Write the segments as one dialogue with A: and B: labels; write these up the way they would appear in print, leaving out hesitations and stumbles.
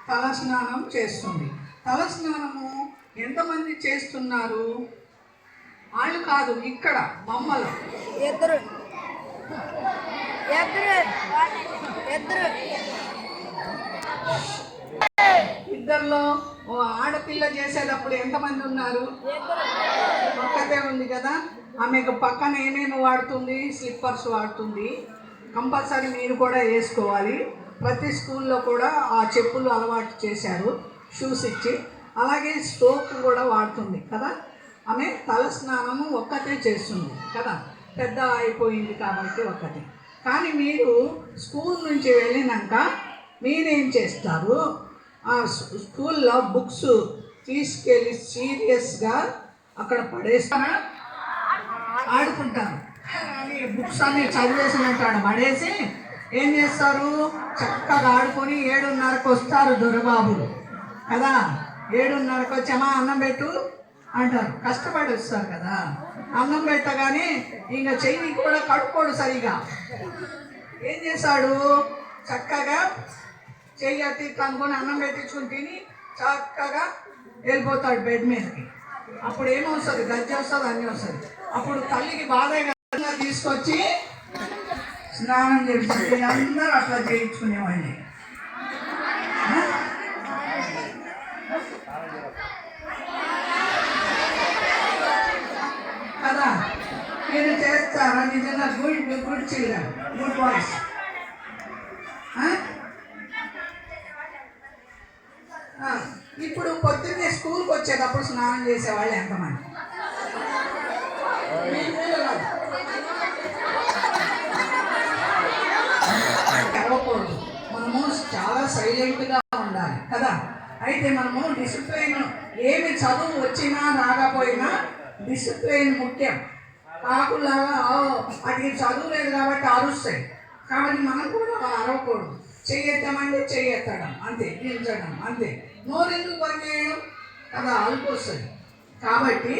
A: తలస్నానం చేస్తుంది. తలస్నానము ఎంతమంది చేస్తున్నారు? వాళ్ళు కాదు, ఇక్కడ బొమ్మలు ఇద్దరిలో ఆడపిల్ల చేసేటప్పుడు ఎంతమంది ఉన్నారు? ఒక్కతే ఉంది కదా. ఆమెకు పక్కన ఏమేమి వాడుతుంది? స్లిప్పర్స్ వాడుతుంది. కంపల్సరీ మీరు కూడా వేసుకోవాలి. ప్రతి స్కూల్లో కూడా ఆ చెప్పులు అలవాటు చేశారు, షూస్ ఇచ్చి. అలాగే సోప్ కూడా వాడుతుంది కదా. ఆమె తలస్నానము ఒక్కతే చేస్తుంది కదా, పెద్ద అయిపోయింది కాబట్టి ఒక్కతే. కానీ మీరు స్కూల్ నుంచి వెళ్ళినాక మీరేం చేస్తారు? ఆ స్కూల్లో బుక్స్ తీసుకెళ్ళి సీరియస్గా అక్కడ పడేస్తారా? ఆడుకుంటారు. బుక్స్ అన్ని చదివేసినట్టు ఆడ పడేసి ఏం చేస్తారు? చక్కగా ఆడుకొని 7:30కు వస్తారు దొరబాబులు కదా. 7:30కు వచ్చామా అన్నం పెట్టు అంటారు. కష్టపడి వస్తారు కదా. అన్నం పెట్టగానే ఇంకా చెయ్యి కూడా కడుక్కోడు సరిగా. ఏం చేస్తాడు? చక్కగా చెయ్యి అట్టి కనుక్కొని అన్నం పెట్టించుకుని తిని చక్కగా వెళ్ళిపోతాడు బెడ్ మీదకి. అప్పుడు ఏమొస్తుంది? గజ్జి వస్తుంది, అన్నీ వస్తుంది. అప్పుడు తల్లికి బాధగా తీసుకొచ్చి స్నానం చేసి అందరూ అట్లా చేయించుకునేవాడిని కదా. మీరు చేస్తారా? నిజంగా గుడ్ చిల్డ్రన్, గుడ్ బాయ్స్. ఇప్పుడు పొద్దున్నే స్కూల్కి వచ్చేటప్పుడు స్నానం చేసేవాళ్ళు ఎంతమంది? కరవకూడదు. మనము చాలా సైలెంట్గా ఉండాలి కదా. అయితే మనము డిసిప్లైన్, ఏమి చదువు వచ్చినా రాకపోయినా డిసిప్లైన్ ముఖ్యం. కాకులాగా వాటికి చదువు లేదు కాబట్టి అరుస్తాయి. కాబట్టి మనం కూడా అరవకూడదు. చెయ్యెత్తామంటే చెయ్యెత్తడం అంతే, నిల్చడం అంతే. నోరెందుకు పని చేయడం కదా, అలుపు వస్తుంది. కాబట్టి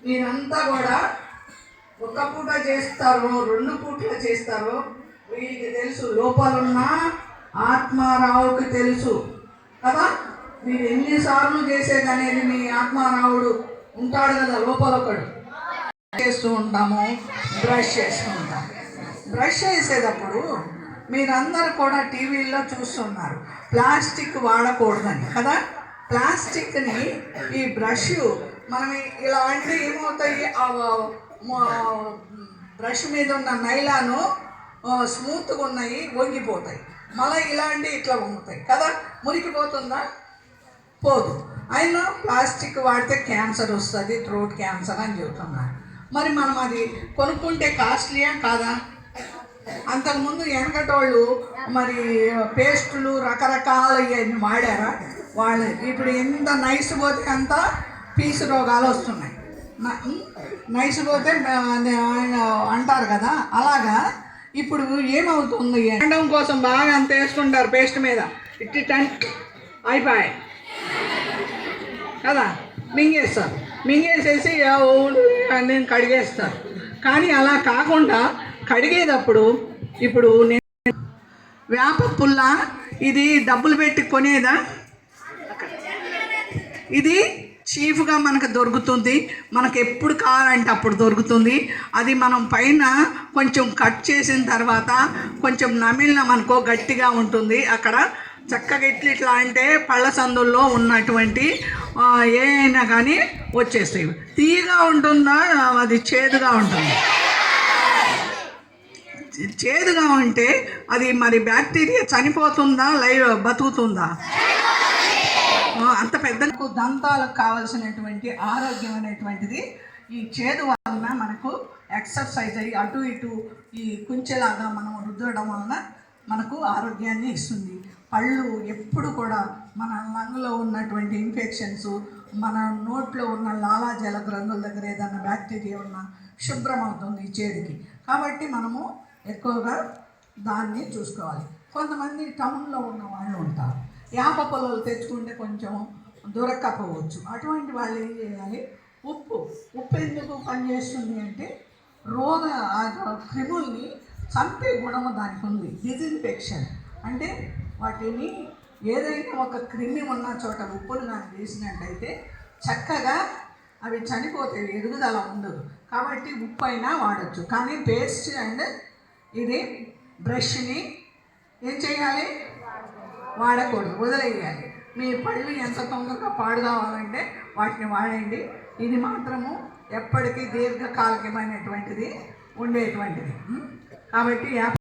A: మీరంతా కూడా ఒక పూట చేస్తారో 2 పూటలు చేస్తారో వీడికి తెలుసు. లోపలున్న ఆత్మారావుకి తెలుసు కదా. మీరు ఎన్నిసార్లు చేసేది అనేది మీ ఆత్మారావుడు ఉంటాడు కదా లోపల. ఒకడు చేస్తూ ఉంటాము, బ్రష్ చేస్తూ ఉంటాము. బ్రష్ చేసేటప్పుడు మీరందరూ కూడా టీవీల్లో చూస్తున్నారు ప్లాస్టిక్ వాడకూడదని కదా. ప్లాస్టిక్ని ఈ బ్రష్ మనం ఇలా అంటే ఏమవుతాయి? బ్రష్ మీద ఉన్న నైలాను స్మూత్గా ఉన్నాయి, వంగిపోతాయి. మళ్ళీ ఇలాంటి ఇట్లా వంగుతాయి కదా. మురికిపోతుందా? పోదు. అయినా ప్లాస్టిక్ వాడితే క్యాన్సర్ వస్తుంది, థ్రోట్ క్యాన్సర్ అని చెబుతున్నారు. మరి మనం అది కొనుక్కుంటే కాస్ట్లీయా కాదా? అంతకుముందు వెనకటోళ్ళు మరి పేస్టులు రకరకాల ఇవన్నీ వాడారా? వాళ్ళు ఇప్పుడు ఎంత నైస్ పోతే అంత పీసు రోగాలు వస్తున్నాయి. నైస్ పోతే అంటారు కదా. అలాగా ఇప్పుడు ఏమవుతుంది? ఎండడం కోసం బాగా అంత వేసుకుంటారు పేస్ట్ మీద, ఇట్టి అయిపోయాయి కదా. మింగేస్తారు, మింగేసేసి నేను కడిగేస్తారు. కానీ అలా కాకుండా కడిగేటప్పుడు ఇప్పుడు నేను వేప పుల్ల ఇది డబ్బులు పెట్టి కొనేదా? ఇది చీఫ్గా మనకు దొరుకుతుంది. మనకు ఎప్పుడు కావాలంటే అప్పుడు దొరుకుతుంది. అది మనం పైన కొంచెం కట్ చేసిన తర్వాత కొంచెం నమిలినామనుకో గట్టిగా ఉంటుంది. అక్కడ చక్కగా ఇట్లా అంటే పళ్ళ సందుల్లో ఉన్నటువంటి ఏమైనా కానీ వచ్చేస్తాయి. తీయగా ఉంటుందా? అది చేదుగా ఉంటుంది. చేదుగా ఉంటే అది మరి బ్యాక్టీరియా చనిపోతుందా బతుకుతుందా? అంత పెద్ద దంతాలకు కావాల్సినటువంటి ఆరోగ్యం అనేటువంటిది ఈ చేదు వలన మనకు ఎక్సర్సైజ్ అయ్యి అటు ఇటు ఈ కుంచెలాగా మనం రుద్దడం వలన మనకు ఆరోగ్యాన్ని ఇస్తుంది. పళ్ళు ఎప్పుడు కూడా మన లంగ్లో ఉన్నటువంటి ఇన్ఫెక్షన్స్, మన నోట్లో ఉన్న లాలాజల గ్రంథుల దగ్గర ఏదైనా బ్యాక్టీరియా ఉన్నా శుభ్రం అవుతుంది ఈ చేదుకి. కాబట్టి మనము ఎక్కువగా దాన్ని చూసుకోవాలి. కొంతమంది టౌన్లో ఉన్న వాళ్ళు ఉంటారు, వేప పొలాలు తెచ్చుకుంటే కొంచెం దొరక్కపోవచ్చు. అటువంటి వాళ్ళు ఏం చేయాలి? ఉప్పు ఎందుకు పనిచేస్తుంది అంటే క్రిముల్ని చంపే గుణము దానికి ఉంది. డిజిన్ఫెక్షన్ అంటే వాటిని ఏదైనా ఒక క్రిమి ఉన్న చోట ఉప్పును కానీ వేసినట్టయితే చక్కగా అవి చనిపోతాయి, ఎదుగుదల ఉండదు. కాబట్టి ఉప్పు అయినా వాడచ్చు. కానీ పేస్ట్ అండ్ ఇది బ్రష్ని ఏం చేయాలి? వాడకూడదు, వదిలేయాలి. మీ పళ్ళు ఎంత తొందరగా పాడు కావాలంటే వాటిని వాడండి. ఇది మాత్రము ఎప్పటికీ దీర్ఘకాలికమైనటువంటిది ఉండేటువంటిది. కాబట్టి